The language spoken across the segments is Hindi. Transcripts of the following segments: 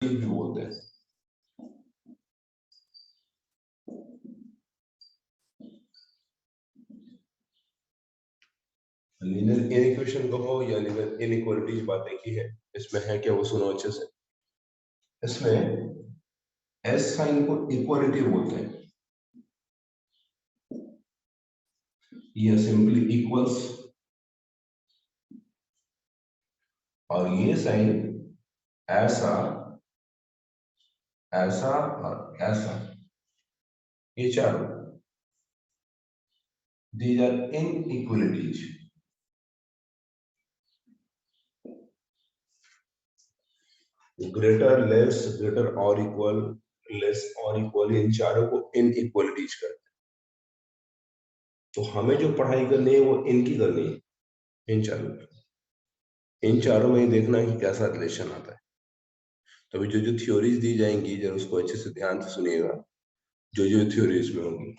भी बोलते हैं। लीनियर इक्वेशन कहो या लीनियर इनइक्वालिटीज बातें की है, इसमें है क्या वो सुनो अच्छे से। इसमें एस साइन को इक्वालिटी बोलते हैं, ये सिंपली इक्वल्स, और ये साइन ऐसा ऐसा और ऐसा, ये चारों these are inequalities. Greater less greater और इक्वल, लेस और इक्वल, इन चारों को इनइक्वालिटीज करते हैं। तो हमें जो पढ़ाई करनी है वो इनकी करनी है, इन चारों में ही देखना है कि कैसा रिलेशन आता है। तो अभी जो जो थ्योरीज दी जाएंगी जरा उसको अच्छे से ध्यान से सुनिएगा, जो जो थ्योरीज में होगी।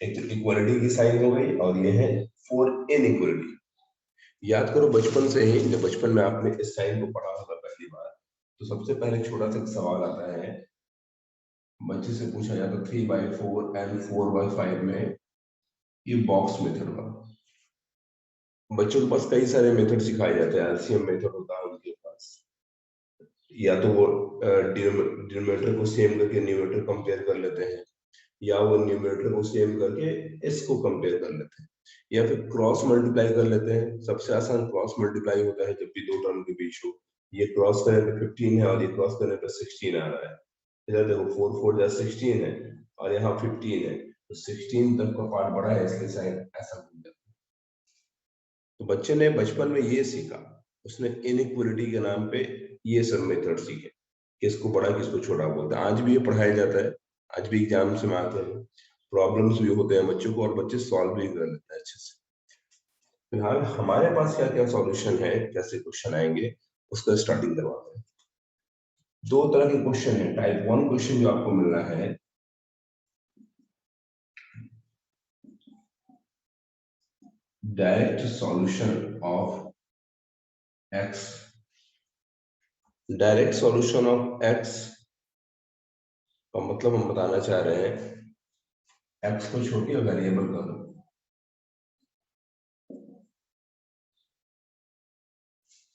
एक तो इक्वालिटी की साइन हो गई, और ये है फॉर इनइक्वालिटी। याद करो बचपन से ही, जब बचपन में आपने इस साइन को पढ़ा होगा पहली बार, तो सबसे पहले छोटा सा सवाल आता है, बच्चे से पूछा जाता 3/4 एंड 4/5 में ये बॉक्स मेथड का। बच्चों के पास कई सारे मेथड सिखाए जाते हैं, एलसीएम मेथड होता है उनके पास, या तो वो डिनोमिनेटर को सेम करके न्यूमरेटर कंपेयर कर लेते हैं, या वो न्यूमरेटर को सेम करके इसको कंपेयर कर लेते हैं, या फिर क्रॉस मल्टीप्लाई कर लेते हैं। सबसे आसान क्रॉस मल्टीप्लाई होता है जब भी दो टर्म के बीच हो, ये क्रॉस करने पे 15 है और ये क्रॉस करने पे 16 आ रहा है। इधर देखो 4 4 जा 16 है और यहाँ 15 है, तो 16 तक का पार्ट बड़ा है, इसलिए साइन ऐसा बन जाता है। तो बच्चे ने बचपन में ये सीखा, उसने इनइक्वालिटी के नाम पे ये सब मेथड सीखे, किसको बड़ा किसको छोटा बोलते हैं। आज भी ये पढ़ाया जाता है, आज भी एग्जाम में आते हैं, प्रॉब्लम्स भी होते हैं बच्चों को, और बच्चे सॉल्व भी कर लेते हैं अच्छे से। फिलहाल हमारे पास क्या क्या सॉल्यूशन है, कैसे क्वेश्चन आएंगे, उसका स्टार्टिंग करवाते हैं। दो तरह के क्वेश्चन है। टाइप 1 क्वेश्चन जो आपको मिल रहा है, direct solution of x. Direct solution of x का मतलब हम बताना चाह रहे हैं एक्स को छोटी वेरिएबल कर दो।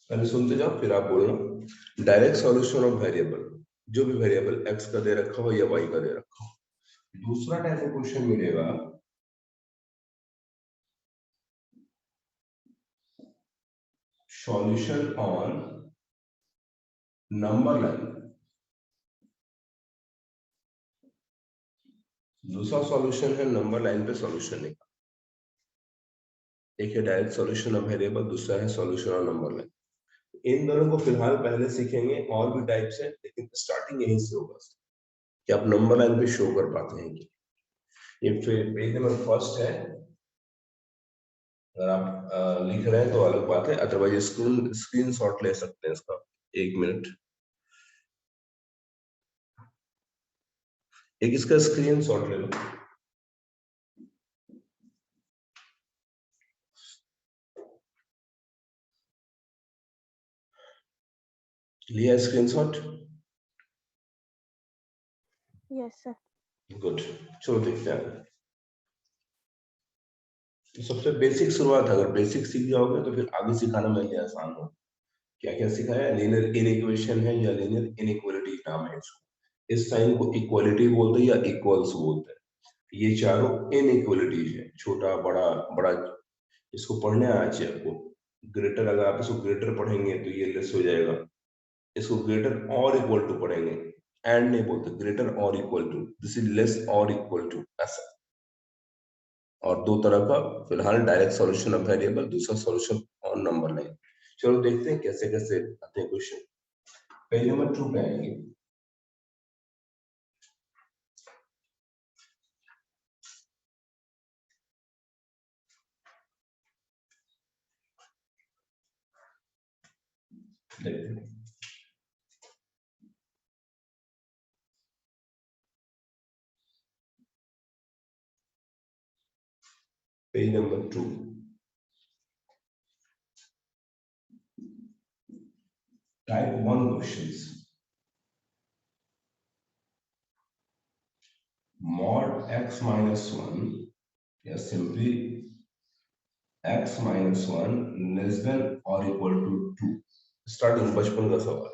पहले सुनते जाओ फिर आप बोलना। डायरेक्ट सॉल्यूशन ऑफ वेरिएबल, जो भी वेरिएबल एक्स का दे रखा हो या वाई का दे रखा हो। दूसरा टाइप का क्वेश्चन मिलेगा सॉल्यूशन ऑन नंबर लाइन। दूसरा सॉल्यूशन है नंबर लाइन पे सॉल्यूशन निकाल। एक है डायरेक्ट सॉल्यूशन ऑफ वेरिएबल, दूसरा है सॉल्यूशन ऑफ नंबर लाइन। इन दोनों को फिलहाल पहले सीखेंगे, और भी टाइप्स है लेकिन स्टार्टिंग यहीं से होगा कि आप नंबर लाइन पे शो कर पाते हैं कि ये पेज नंबर फर्स्ट है। अगर आप लिख रहे हैं तो अलग बात है, अदरवाइज स्क्रीन शॉट ले सकते हैं इसका। 1 मिनट, एक इसका स्क्रीन शॉट ले लो। लिया स्क्रीनशॉट? Yes sir. गुड, चलो देखते हैं। तो सबसे बेसिक शुरुआत है, अगर बेसिक सीख जाओगे तो फिर आगे सिखाना मेरे लिए आसान हो। क्या क्या सिखाया? लीनियर इनइक्वेशन है या लीनियर इनइक्वालिटी नाम है इसको। इस साइन को इक्वालिटी बोलते हैं या इक्वल्स बोलते हैं। ये चारों इनइक्वालिटीज है, छोटा बड़ा बड़ा। इसको पढ़ने आना चाहिए आपको। ग्रेटर, अगर आप इसको ग्रेटर पढ़ेंगे तो ये लेस हो जाएगा। इसको ग्रेटर और इक्वल टू पढ़ेंगे, एंड नहीं बोलते, ग्रेटर और equal to, this is less और इक्वल टू, ऐसा। और दो तरह का फिलहाल, डायरेक्ट सॉल्यूशन ऑफ वेरिएबल, दूसरा सॉल्यूशन ऑन नंबर लाइन। चलो देखते हैं कैसे कैसे आते हैं क्वेश्चन। पेज नंबर 2 पे आएंगे। देखते हैं। Page number 2, type 1 questions. mod x minus 1 या simply x minus 1 less than और इक्वल टू 2। स्टार्टिंग बचपन का सवाल।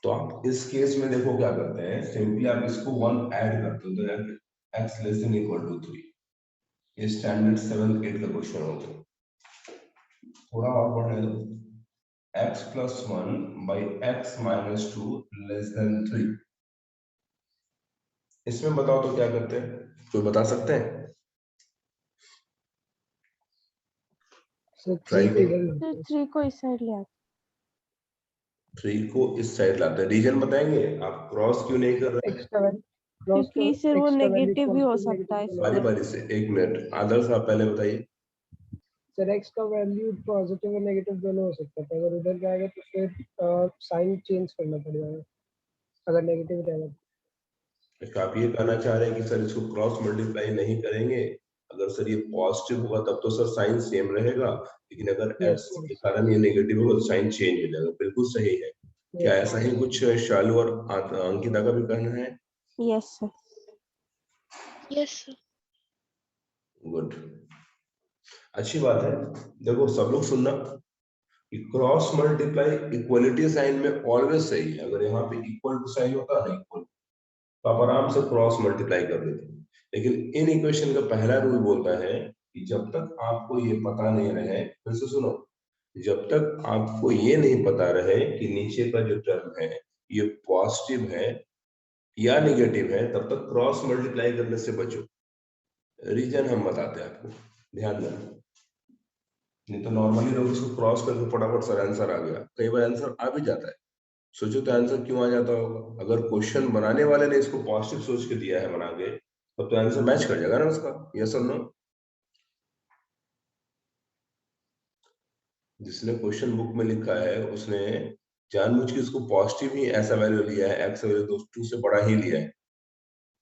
तो आप इस केस में देखो क्या करते हैं, सिंपली आप इसको 1 ऐड करते हो तो x less than equal to 3। ये स्टैंडर्ड 7th 8th का क्वेश्चन होता है। थोड़ा और बढ़ने दो, x plus 1 by x minus 2 less than 3। इसमें बताओ तो क्या करते हैं, कोई बता सकते हैं? थ्री को इस साइड ले आते, 3 को इस साइड लाते हैं। रीजन बताएंगे आप, क्रॉस क्यों नहीं कर रहे हैं? क्योंकि सर वो नेगेटिव भी हो सकता है बारी इसमें। बारी से, एक मिनट आदर्श आप पहले बताइए। सर एक्स का वैल्यू पॉजिटिव और नेगेटिव दोनों हो सकता है, अगर उधर जाएगा तो फिर साइन चेंज करना पड़ेगा अगर नेगेटिव रहेगा। तो आप ये कहना चाह रहे हैं कि सर इसको क्रॉस मल्टीप्लाई नहीं करेंगे, अगर सर ये पॉजिटिव होगा तब तो सर साइन सेम रहेगा, लेकिन अगर यस एक्स के कारण ये नेगेटिव होगा तो साइन चेंज हो जाएगा। बिल्कुल सही है। क्या ऐसा ही कुछ शालू और अंकिता का भी कहना है? Yes sir. Yes sir. Good, अच्छी बात है। देखो सब लोग सुनना, कि क्रॉस मल्टीप्लाई इक्वलिटी साइन में ऑलवेज सही है। अगर यहाँ पे इक्वल टू साइन होता है इक्वल, तो आप आराम से क्रॉस मल्टीप्लाई कर देते हैं। लेकिन इन इक्वेशन का पहला रूल बोलता है कि जब तक आपको ये पता नहीं रहे, फिर से सुनो, जब तक आपको ये नहीं पता रहे कि नीचे का जो टर्म है ये पॉजिटिव है या नेगेटिव है, तब तक क्रॉस मल्टीप्लाई करने से बचो। रीजन हम बताते हैं आपको, ध्यान देना। नहीं तो नॉर्मली लोग इसको क्रॉस करके फटाफट सर आंसर आ गया, कई बार आंसर आ भी जाता है। सोचो तो आंसर क्यों आ जाता होगा? अगर क्वेश्चन बनाने वाले ने इसको पॉजिटिव सोच के दिया है बना के, तब तो आंसर मैच कर जाएगा ना उसका। यस और नो? जिसने क्वेश्चन बुक में लिखा है उसने जानबूझ के उसको पॉजिटिव ही ऐसा वैल्यू लिया है, एक्स वैल्यू 2 से बड़ा ही लिया है,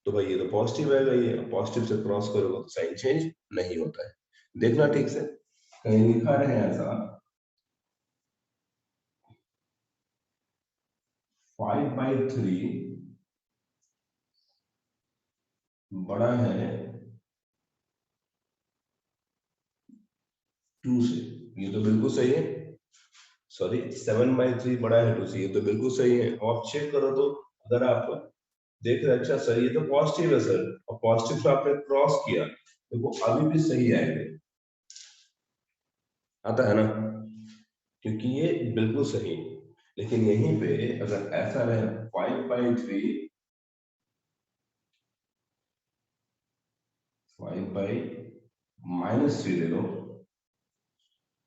तो भाई ये तो पॉजिटिव है। ये पॉजिटिव से क्रॉस करोगे तो साइन चेंज नहीं होता है। देखना ठीक से, कहीं लिखा रहे ऐसा 5/3 बड़ा है 2 से, ये तो बिल्कुल सही है। सॉरी, 7/3 बड़ा है 2 से, ये तो बिल्कुल सही है। और आप चेक करो तो, अगर आप देख रहे अच्छा सर ये तो पॉजिटिव है सर, और पॉजिटिव से आपने क्रॉस किया तो वो अभी भी सही आएगा, आता है ना, क्योंकि ये बिल्कुल सही है। लेकिन यहीं पे अगर ऐसा रहे 5/3 5/-3 ले लो,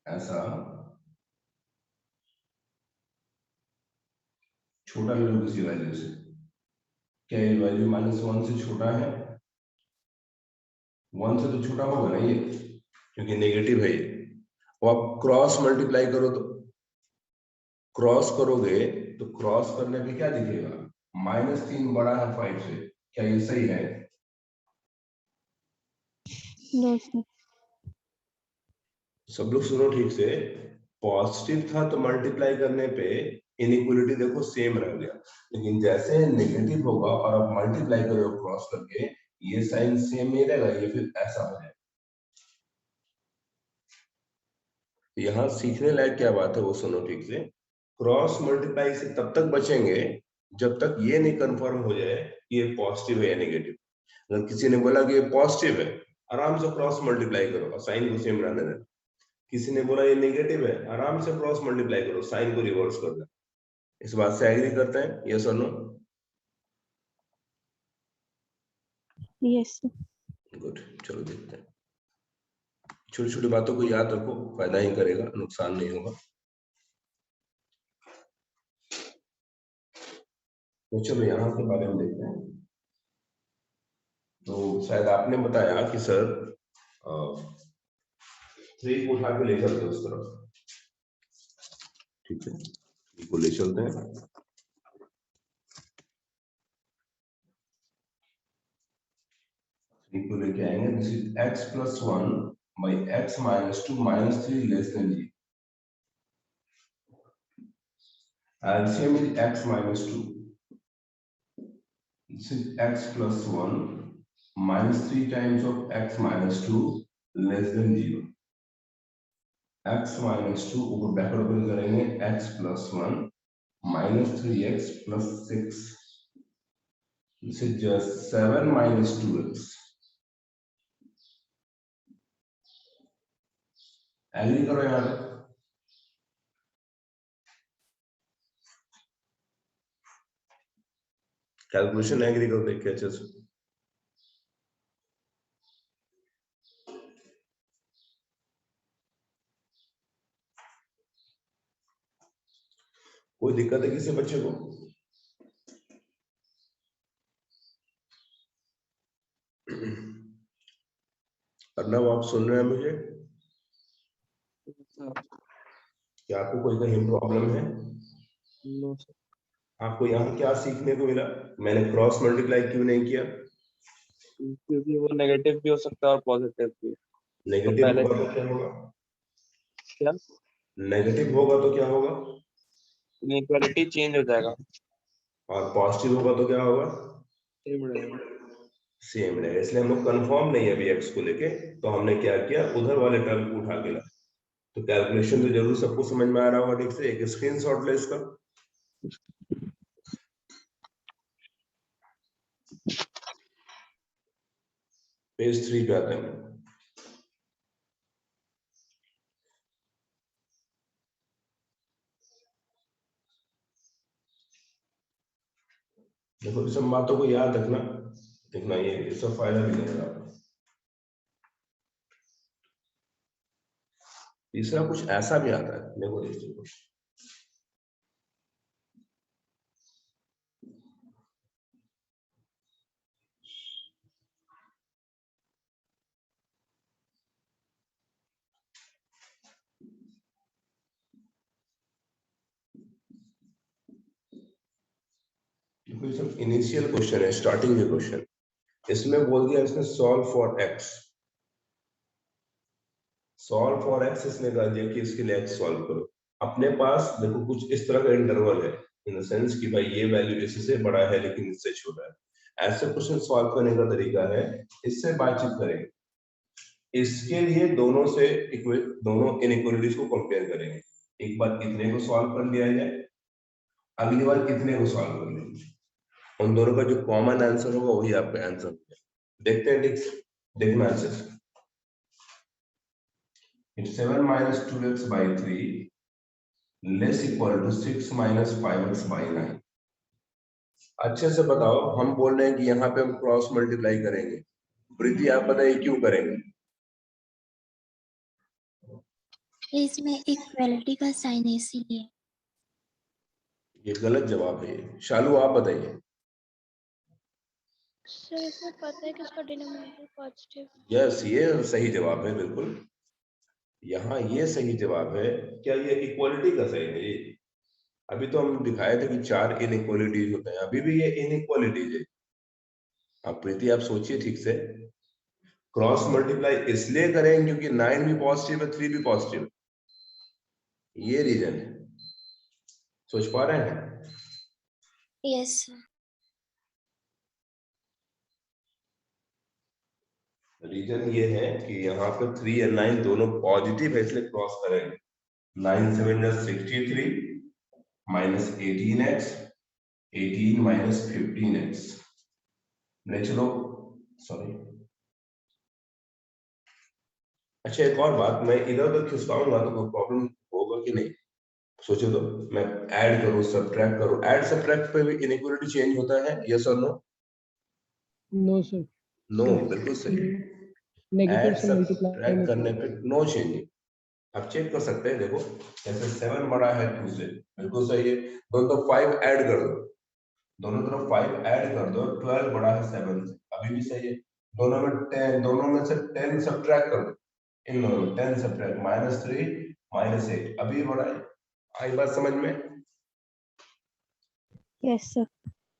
ऐसा छोटा ले लो किसी वैल्यू से, क्या ये वैल्यू -1 से छोटा है? 1 से तो छोटा होगा ना ये, क्योंकि नेगेटिव है ये। वो आप क्रॉस मल्टीप्लाई करो तो, क्रॉस करोगे तो क्रॉस करने पे क्या दिखेगा? -3 बड़ा है 5 से, क्या ये सही है? No sir. सब लोग सुनो ठीक से, पॉजिटिव था तो मल्टीप्लाई करने पे इनइक्वलिटी देखो सेम रह गया, लेकिन जैसे नेगेटिव होगा और आप मल्टीप्लाई करोगे क्रॉस करके, ये साइन सेम नहीं रहेगा, ये फिर ऐसा हो जाएगा। यहाँ सीखने लायक क्या बात है वो सुनो ठीक से, क्रॉस मल्टीप्लाई से तब तक बचेंगे जब तक ये नहीं कंफर्म हो जाए कि ये पॉजिटिव है या नेगेटिव। अगर किसी ने बोला कि ये पॉजिटिव है, आराम से क्रॉस मल्टीप्लाई करो और साइन को सेम रहने देना। किसी ने बोला ये नेगेटिव है, आराम से क्रॉस मल्टीप्लाई करो, साइन को रिवर्स कर देना। इस बात से एग्री करते हैं? यस और नो? Yes sir. गुड, चलो देखते हैं। छोटी छोटी बातों को याद रखो, फायदा ही करेगा, नुकसान नहीं होगा। तो चलो यहाँ के बारे में देखते हैं। तो शायद आपने बताया कि सर 3 को उठा के ले चलते उस तरफ, ठीक है, 3 को ले चलते हैं। को लेके आएंगे, this is x plus 1 by x minus 2 minus 3 less than g. LCM is x minus 2. This is x plus 1 -3 times of x minus 2 less than 0. x minus 2 ऊपर बैकवर्ड ओपन करेंगे x plus 1 minus 3x plus 6. This is just 7 minus 2x. Agree करो यहाँ पे। कैलकुलेशन एग्री करो, देख के अच्छे से। कोई दिक्कत है किसी बच्चे को? अर्नव, आप सुन रहे हैं मुझे? क्या आपको कोई कहीं प्रॉब्लम है? No sir. आपको यहाँ क्या सीखने को मिला? मैंने क्रॉस मल्टीप्लाई क्यों नहीं किया? क्योंकि वो नेगेटिव भी हो सकता है और पॉजिटिव भी। नेगेटिव पहले होगा तो क्या होगा? क्या? नेगेटिव होगा तो क्या होगा? इनइक्वालिटी चेंज हो जाएगा। और पॉजिटिव होगा तो क्या होगा? सेम रहेगा। सेम रहेगा। इसलिए हम लोग कंफर्म नहीं है अभी एक्स को लेके, तो हमने क्या किया, उधर वाले टर्म को उठा के लाया। तो कैलकुलेशन तो जरूर सबको समझ में आ रहा होगा ठीक से। एक स्क्रीनशॉट ले इसका। पेज 3 पे आते हैं। देखो इस सब बातों को याद रखना, देखना ये इसका फायदा भी देगा। तीसरा कुछ ऐसा भी आता है, देखो देखो इनिशियल क्वेश्चन है, स्टार्टिंग के क्वेश्चन। इसमें बोल दिया इसने solve for x. Solve for x इसने कहा दिया कि इसके लिए एक्स सॉल्व करो। अपने पास देखो कुछ इस तरह का इंटरवल है, इन द सेंस कि भाई ये वैल्यू इससे बड़ा है लेकिन इससे छोटा है। ऐसे क्वेश्चन सॉल्व करने का तरीका है, इससे बातचीत करेंगे। इसके लिए दोनों से दोनों इनइक्वालिटीज को कंपेयर करेंगे। एक बार इतने को सॉल्व कर लिया जाए, अगली बार कितने को सॉल्व कर लेंगे। उन दोनों का जो कॉमन आंसर होगा वही आपका आंसर होगा। देखते हैं, देखना अच्छे से। It's 7 minus 2x by 3 less equal to 6 minus 5x by 9. अच्छे से बताओ, हम बोल रहे हैं कि यहाँ पे हम क्रॉस मल्टीप्लाई करेंगे। प्रीति आप बताइए क्यों करेंगे? इसमें इक्वालिटी का साइन है इसीलिए। ये गलत जवाब है। शालू आप बताइए। सर इसमें पता है कि इसका डिनोमिनेटर पॉजिटिव। यस, ये सही जवाब है बिल्कुल। यहाँ ये सही जवाब है। क्या ये इक्वालिटी का सही है? ये अभी तो हम दिखाए थे कि 4 इनइक्वालिटीज होते हैं, अभी भी ये इनइक्वालिटीज है। अब प्रीति आप सोचिए ठीक से। क्रॉस मल्टीप्लाई इसलिए करें क्योंकि 9 भी पॉजिटिव है, 3 भी पॉजिटिव है। ये रीजन है। सोच पा रहे हैं? Yes sir. रीजन ये है कि यहाँ पे 3 और 9 दोनों पॉजिटिव है, इसलिए क्रॉस करेंगे। 9 7 63 minus 18x, 18 minus 15x। चलो सॉरी। अच्छा एक और बात, मैं इधर उधर खिसकाऊंगा तो कोई प्रॉब्लम होगा कि नहीं? सोचो तो, मैं ऐड करूं सब्ट्रैक्ट करूं, ऐड सब्ट्रैक्ट पे भी इनइक्वालिटी चेंज होता है, यस और नो? No sir. नो, बिल्कुल सही। नेगेटिव ऐड से मल्टीप्लाई सब्ट्रैक्ट करने पे नो चेंज। आप चेक कर सकते हैं, देखो जैसे 7 बड़ा है 2 से, बिल्कुल सही है। दोनों 5 ऐड कर दो, दोनों तरफ 5 ऐड कर दो, 12 बड़ा है 7 से, अभी भी सही है। दोनों में 10, दोनों में से 10 सब्ट्रैक्ट कर दो, इन दोनों में 10 सब्ट्रैक्ट -3 -8, अभी बड़ा है। आई बात समझ में? Yes, sir.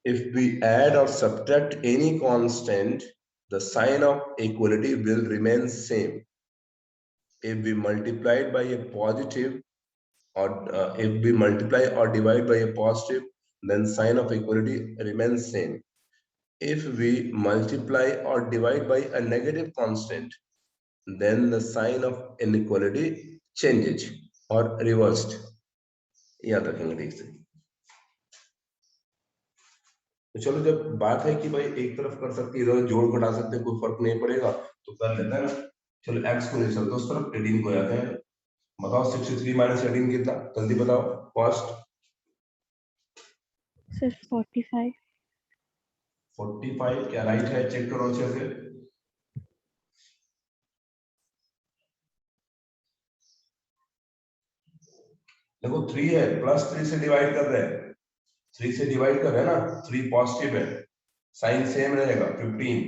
If we add or subtract any constant, the sign of equality will remain same. If we multiply it by a positive, or if we multiply or divide by a positive, then sign of equality remains same. if we multiply or divide by a negative constant, then the sign of inequality changes or reversed. याद रखेंगे ठीक से। तो चलो, जब बात है कि भाई एक तरफ कर सकते हैं, इधर जोड़ घटा सकते हैं, कोई फर्क नहीं पड़ेगा तो कर लेते हैं ना। चलो x को नहीं सकते उस तरफ, 18 को जाते हैं। बताओ 63 माइनस 18 कितना, जल्दी बताओ। Cost sir 45। 45 क्या राइट है? चेक करो अच्छे से। देखो 3 है, प्लस 3 से डिवाइड कर रहे हैं, 3 से डिवाइड कर रहे हैं ना, 3 पॉजिटिव है, साइन सेम रहेगा 15।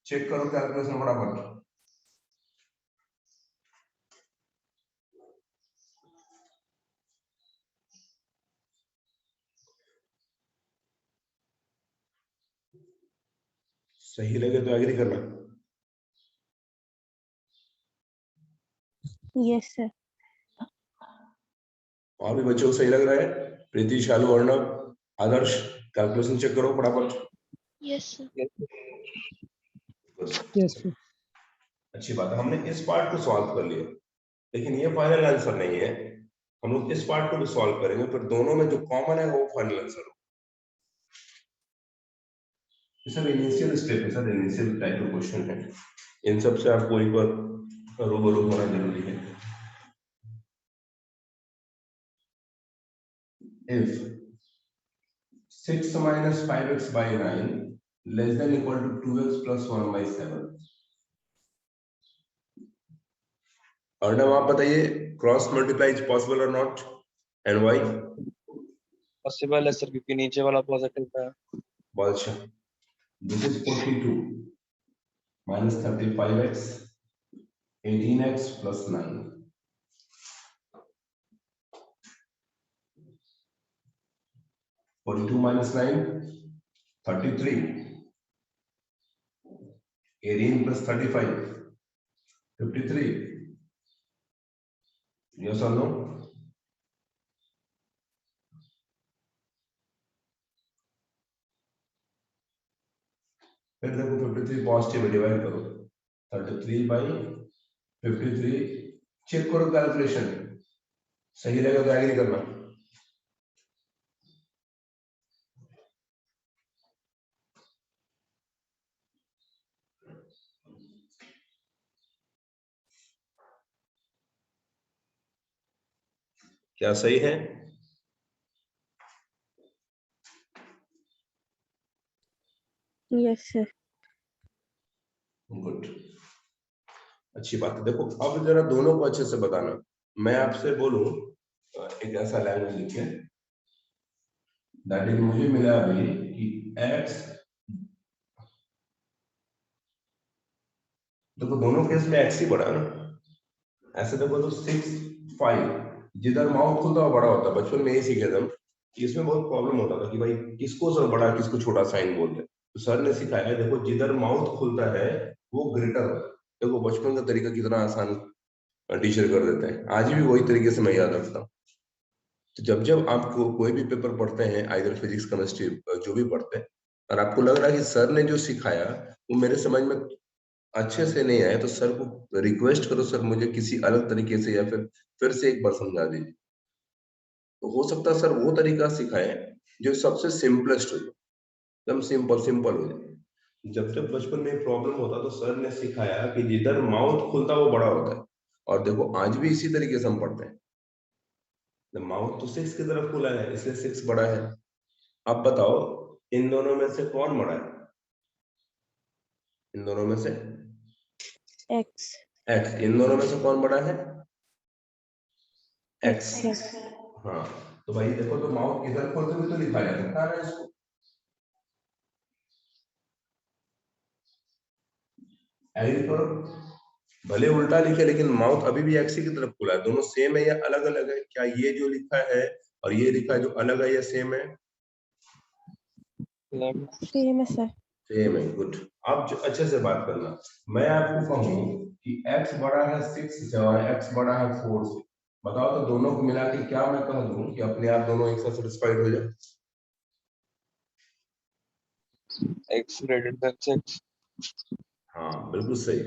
चेक करो कैलकुलेशन फटाफट। सही लगे तो एग्री करना। Yes sir. और भी बच्चों को सही लग रहा है? प्रीति, शालू, अर्णव, आदर्श, कैलकुलेशन चेक करो फटाफट। Yes sir. Yes sir. अच्छी बात है, हमने इस पार्ट को सॉल्व कर लिया, लेकिन ये फाइनल आंसर नहीं है। हम लोग इस पार्ट को भी सॉल्व करेंगे, फिर दोनों में जो कॉमन है वो फाइनल आंसर हो। सर इनिशियल स्टेप है सर, इनिशियल टाइप का क्वेश्चन है, इन सब से आपको एक बार रूबरू होना जरूरी है। If 6 minus 5x by 9 less than equal to 2x plus 1 by 7, Arnav आप बताइए, क्रॉस मल्टीप्लाई इज पॉसिबल और नॉट, एंड व्हाई? पॉसिबल है सर, क्योंकि नीचे वाला पॉजिटिव है। अच्छा, this is 42 minus 35x 18x plus 9, 42 minus 9 33, 18 plus 35 53, yes or no? फिर देखो 53 पॉजिटिव डिवाइड करो, 33 by 53, चेक करो कैलकुलेशन, सही लगे तो एग्री करना। क्या सही है? Yes sir. गुड, अच्छी बात है। देखो अब जरा दोनों को अच्छे से बताना। मैं आपसे बोलूं एक ऐसा लैंग्वेज लिखे, दैट इज मुझे मिला अभी कि x, देखो दोनों केस में x ही बड़ा है ना। ऐसे देखो तो 6 5, जिधर माउथ खुलता है बड़ा होता है। बचपन में यही सीखे थे हम, इसमें बहुत प्रॉब्लम होता था कि भाई किसको सर बड़ा किसको छोटा साइन बोलते हैं। तो सर ने सिखाया, देखो जिधर माउथ खुलता है वो ग्रेटर होता है। देखो बचपन का तरीका कितना आसान टीचर कर देते हैं, आज भी वही तरीके से मैं याद रखता हूँ। तो जब जब आपको कोई भी पेपर पढ़ते हैं, आइदर फिजिक्स केमिस्ट्री जो भी पढ़ते हैं, और आपको लग रहा है कि सर ने जो सिखाया वो मेरे समझ में अच्छे से नहीं आया, तो सर को रिक्वेस्ट करो, सर मुझे किसी अलग तरीके से या फिर से एक बार समझा दीजिए। तो हो सकता है सर वो तरीका सिखाए जो सबसे सिंपलेस्ट हो, एकदम सिंपल हो जाए। जब जब बचपन में प्रॉब्लम होता तो सर ने सिखाया कि जिधर माउथ खुलता वो बड़ा होता है। और देखो आज भी इसी तरीके से हम पढ़ते हैं, माउथ तो 6 की तरफ खुला है इसलिए 6 बड़ा है। अब बताओ इन दोनों में से कौन बड़ा है? इन दोनों में से एक्स। x, इन दोनों में से कौन बड़ा है? x। एक्स। हाँ, तो भाई देखो तो माउथ इधर खोलते हुए तो लिखा जा सकता है ना इसको। एग्री करो, भले उल्टा लिखे लेकिन माउथ अभी भी एक्स की तरफ खुला है। दोनों सेम है या अलग अलग है? क्या ये जो लिखा है और ये लिखा है जो अलग है या सेम है? सेम है सर। सेम है, गुड। अब जो अच्छे से बात करना, मैं आपको कहूँ कि x बड़ा है 6 से और x बड़ा है 4 से, बताओ तो दोनों को मिला के क्या मैं कह दूं कि अपने आप दोनों एक साथ सेटिस्फाइड हो जाए? x greater than 6. हाँ बिल्कुल सही।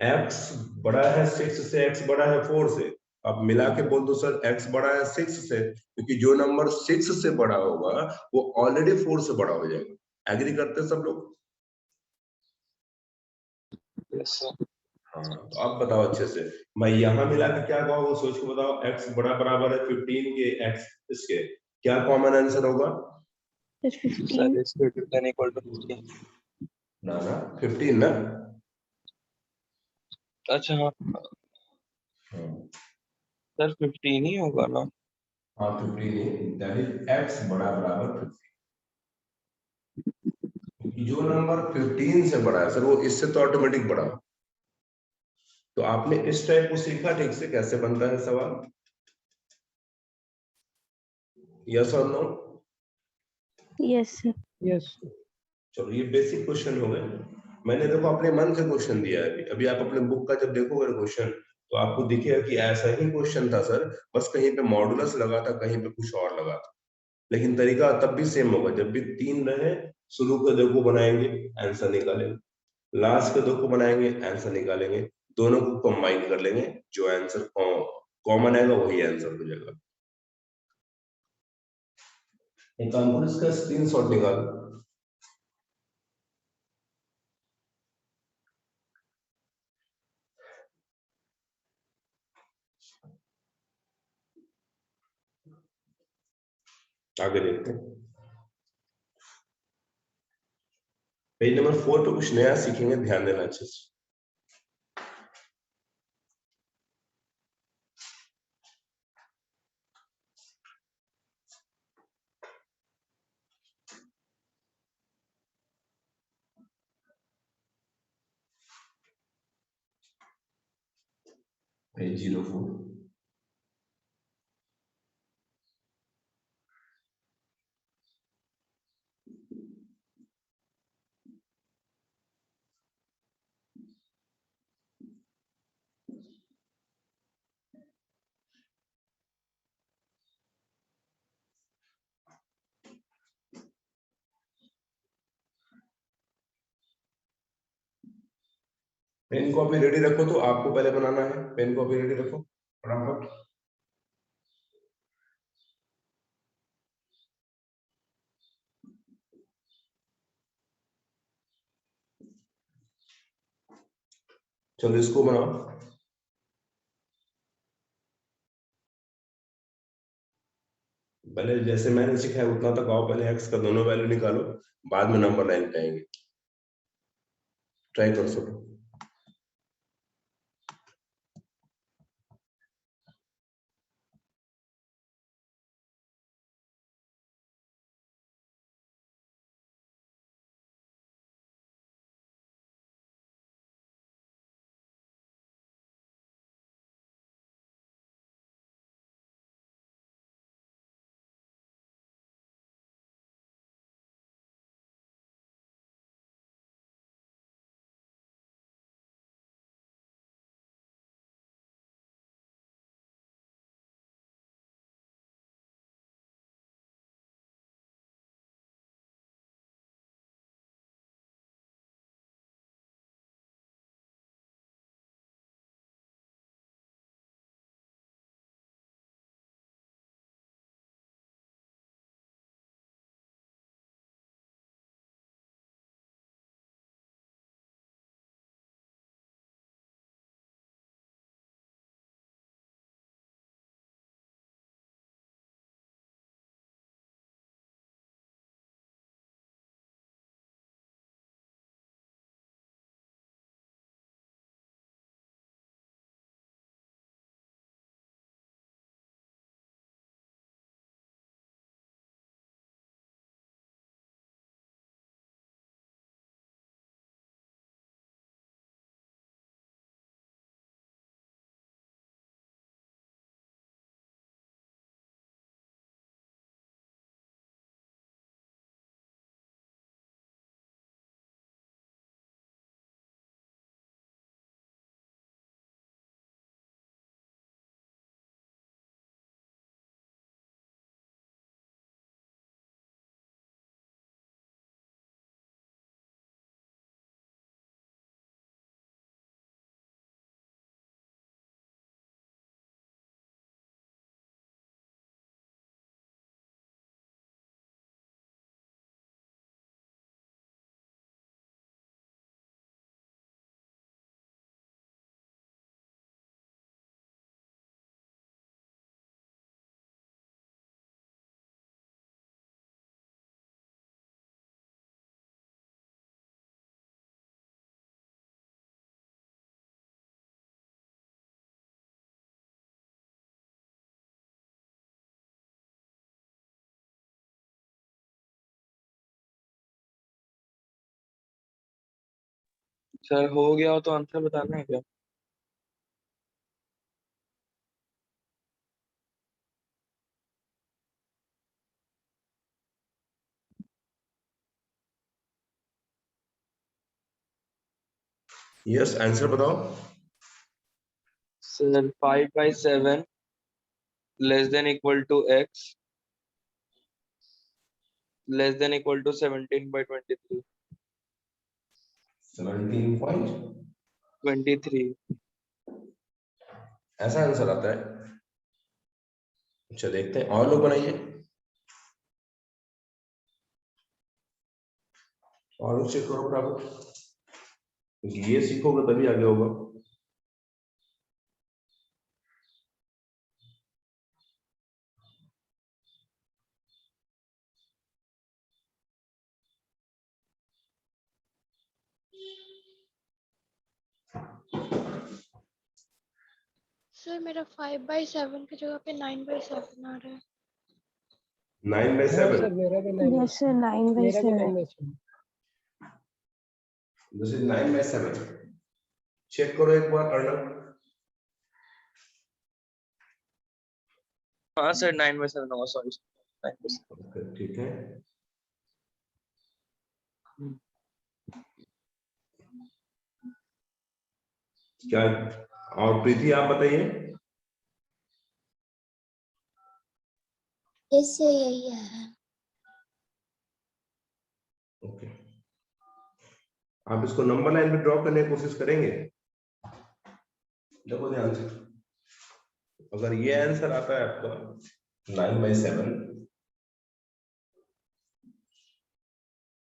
x बड़ा है 6 से, x बड़ा है 4 से। अब मिला के बोल दो सर x बड़ा है 6 से, क्योंकि जो नंबर 6 से बड़ा होगा वो ऑलरेडी 4 से बड़ा हो जाएगा। एग्री करते हैं सब लोग? Yes sir. हाँ तो अब बताओ अच्छे से, मैं यहाँ मिला के क्या कहूँ वो सोच के बताओ। x बड़ा बराबर है 15 के, x इसके क्या कॉमन आंसर होगा? That's Sir 15. is greater than equal to 15. ना 15 ना। अच्छा हाँ सर 15 ही होगा ना। हाँ 15 दैट इज x बड़ा बराबर 15। जो नंबर 15 से बड़ा है सर वो इससे तो ऑटोमेटिक बड़ा हो। तो आपने इस टाइप को सीखा ठीक से कैसे बनता है सवाल? यस और नो? Yes, sir. Yes. चलो ये बेसिक क्वेश्चन हो गए। मैंने देखो अपने मन से क्वेश्चन दिया है। अभी अभी आप अपने बुक का जब देखोगे क्वेश्चन तो आपको दिखेगा कि ऐसा ही क्वेश्चन था सर, बस कहीं पे मॉडुलस लगा था, कहीं पे कुछ और लगा था, लेकिन तरीका तब भी सेम होगा। जब भी 3 रहे, शुरू के 2 को बनाएंगे, आंसर निकालेंगे, लास्ट के 2 को बनाएंगे, आंसर निकालेंगे, दोनों को कंबाइन कर लेंगे, जो आंसर कॉमन आएगा वही आंसर हो जाएगा। एक काम करो, इसका स्क्रीनशॉट निकालो। आगे देखते हैं। पेज नंबर 4 पे कुछ नया सीखेंगे, ध्यान देना अच्छे से। पेज 04। पेन कॉपी रेडी रखो, तो आपको पहले बनाना है। पेन कॉपी रेडी रखो फटाफट। चलो इसको बनाओ। पहले जैसे मैंने सिखाया उतना तक आओ, पहले एक्स का दोनों वैल्यू निकालो, बाद में नंबर लाइन पे आएंगे। ट्राई कर सको। सर हो गया हो तो आंसर बताना है क्या? यस, आंसर बताओ। Sir 5/7 less than equal to x less than equal to 17/23. 17.23 ऐसा आंसर आता है। अच्छा, देखते हैं और लोग बनाइए, और लोग चेक करो बराबर, क्योंकि ये सीखोगे तभी आगे होगा। सर मेरा 5/7 की जगह पे 9/7 आ रहा है। 9/7 सर मेरा भी 9 Yes, sir. 9 by मेरा भी 7. 9/7 दिस इज 9/7। चेक करो एक बार अर्णव। हाँ सर 9/7 होगा, सॉरी 9/7। ओके, ठीक है। क्या, और प्रीति आप बताइए। यस सर यही है। ओके, आप इसको नंबर लाइन पे ड्रॉ करने की कोशिश करेंगे। देखो ध्यान से, अगर ये आंसर आता है आपका 9/7,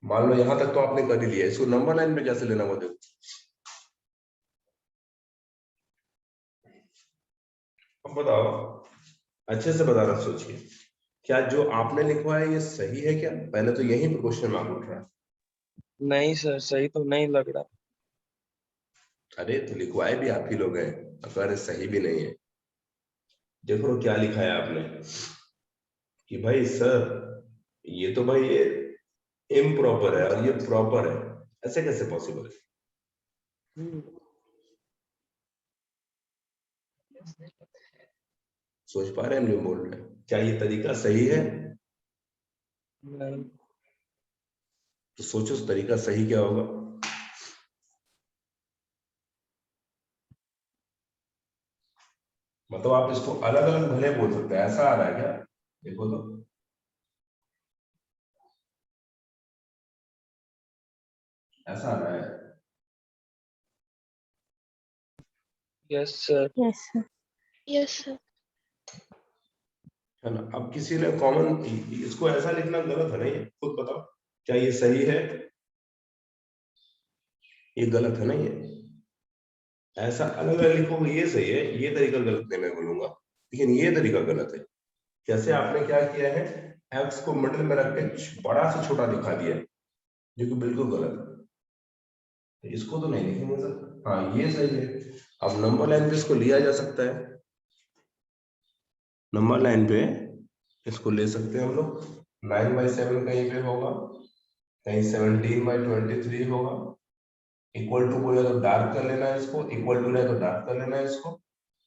मान लो यहां तक तो आपने कर ही लिया, इसको नंबर लाइन पे कैसे लेना वो देखो। अब बताओ, अच्छे से बताना, सोचिए, क्या जो आपने लिखवा है ये सही है क्या? पहले तो यही पे क्वेश्चन मार्क उठ रहा है। नहीं सर सही तो नहीं लग रहा। अरे तो लिखवाए भी आप ही लोग हैं, अगर सही भी नहीं है। देखो क्या लिखा है आपने कि भाई सर ये तो भाई ये इम्प्रॉपर है और ये प्रॉपर है, ऐसे कैसे पॉसिबल है? सोच पा रहे हैं हम जो बोल रहे हैं? क्या ये तरीका सही है? नहीं। तो सोचो उस तरीका सही क्या होगा। मतलब आप इसको अलग अलग भले बोल सकते हैं, ऐसा आ रहा है क्या? देखो तो, ऐसा आ रहा है। Yes sir. Yes, sir. Yes sir. है ना? अब किसी ने कॉमन, इसको ऐसा लिखना गलत है ना, ये खुद बताओ, क्या ये सही है? ये गलत है ना, ये ऐसा अलग अलग लिखोगे ये सही है, ये तरीका गलत नहीं मैं बोलूंगा, लेकिन ये तरीका गलत है। जैसे आपने क्या किया है, एक्स को मिडिल में रख के बड़ा से छोटा दिखा दिया, जो कि बिल्कुल गलत है। तो इसको तो नहीं लिखेंगे सर। हाँ ये सही है। अब नंबर लाइन पे इसको लिया जा सकता है, नंबर लाइन पे इसको ले सकते हैं हम लोग। 9/7 कहीं पे होगा, कहीं 17/23 होगा। इक्वल टू बोला तो डार्क कर लेना है इसको, इक्वल टू है तो डार्क कर लेना है इसको।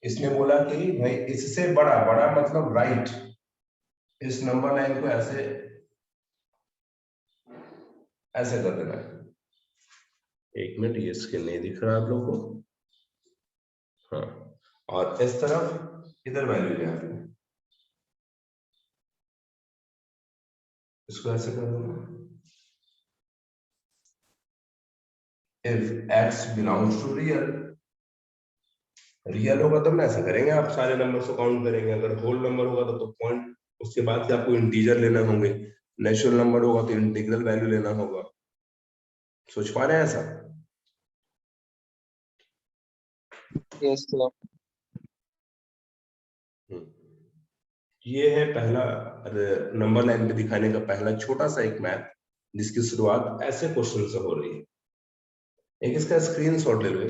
इसने बोला कि भाई इससे बड़ा, बड़ा मतलब राइट, इस नंबर लाइन को ऐसे ऐसे कर देना है। एक मिनट, ये स्क्रीन नहीं दिख रहा आप लोग को। हाँ, और इस तरफ इधर वैल्यू ले आते हैं, इसको ऐसे कर देना। If x belongs to real, real होगा तब ना ऐसा करेंगे, आप सारे नंबर को काउंट करेंगे। अगर होल नंबर होगा तो पॉइंट, उसके बाद से आपको इंटीजर लेना होंगे। नेचुरल नंबर होगा तो इंटीग्रल वैल्यू लेना होगा। सोच पा रहे हैं ऐसा? Yes sir. ये है पहला नंबर लाइन पे दिखाने का पहला छोटा सा एक मैथ, जिसकी शुरुआत ऐसे क्वेश्चन से हो रही है। एक इसका स्क्रीनशॉट ले लो।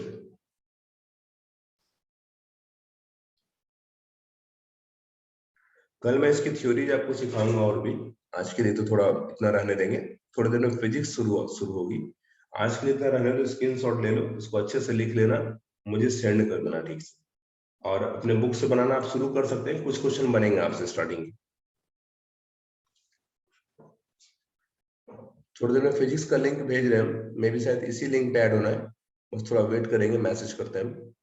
कल मैं इसकी थ्योरी आपको सिखाऊंगा, और भी आज के लिए तो थोड़ा इतना रहने देंगे। थोड़ी देर में फिजिक्स शुरू होगी। आज के लिए इतना रहने दो, स्क्रीनशॉट ले लो, इसको अच्छे से लिख लेना, मुझे सेंड कर देना ठीक से। और अपने बुक से बनाना आप शुरू कर सकते हैं, कुछ क्वेश्चन बनेंगे आपसे स्टार्टिंग। थोड़ी देर में फिजिक्स का लिंक भेज रहे हैं, मे भी शायद इसी लिंक पे ऐड होना है, बस थोड़ा वेट करेंगे, मैसेज करते हैं।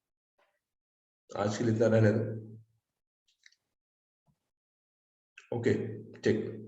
आज के लिए इतना रहने दो। ओके ठीक।